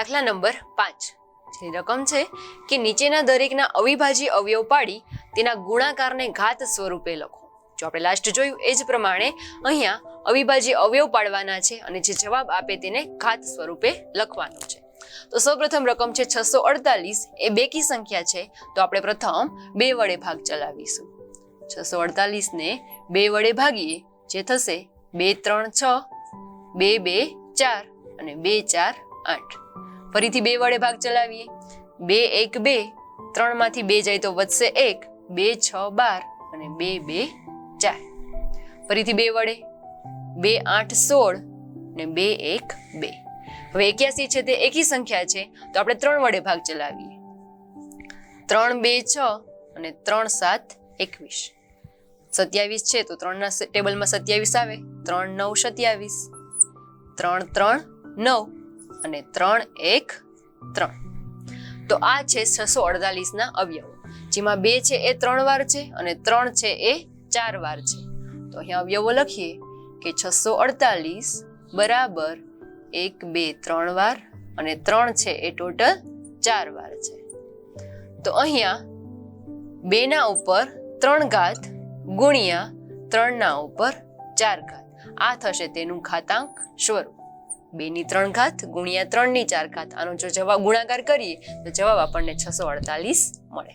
દાખલા નંબર 5 જે રકમ છે કે નીચેના દરેકના અવિભાજ્ય અવયવ પાડી તેના ગુણાકારને ઘાત સ્વરૂપે લખો. જો આપણે લાસ્ટ જોયું એ જ પ્રમાણે અહીંયા અવિભાજ્ય અવયવ પાડવાના છે અને જે જવાબ આપે તેને ઘાત સ્વરૂપે લખવાનો છે. તો સૌપ્રથમ રકમ છે 648 એ બેકી સંખ્યા છે, તો આપણે પ્રથમ 2 વડે ભાગ ચલાવીશું. 648 ને 2 વડે ભાગીએ જે થશે 2 3 6, 2 2 4 અને 2 4 8. ફરીથી 2 વડે ભાગ ચલાવીએ. 2 1 2, 3 માંથી 2 જાય તો વધશે 1, 2 6 12 અને 2 2 4. ફરીથી 2 વડે 2 8 16 ને 2 1 2. હવે 81 છે તે એકી સંખ્યા છે, તો આપણે 3 વડે ભાગ ચલાવીએ. 3 2 6 અને 3 7 21. 27 છે તો 3 ના ટેબલમાં 27 આવે. 3 9 27, 3 3 9 અને 3 1 3. તો આ છે 648 ના અવયવો, જેમાં 2 છે એ 3 વાર છે અને 3 છે એ 4 વાર છે. તો અહીંયા અવયવો લખીએ કે 648 બરાબર 1 2 3 વાર અને 3 છે એ ટોટલ 4 વાર છે. તો અહીંયા 2 ના ઉપર 3 ઘાત ગુણ્યા 3 ના ઉપર 4 ઘાત, આ થશે તેનું ઘાતાંક સ્વરૂપ. 2 ની 3 ઘાત ગુણ્યા 3 ની 4 ઘાત, આનો જો જવાબ ગુણાકાર કરીએ તો જવાબ આપણને 648 મળે.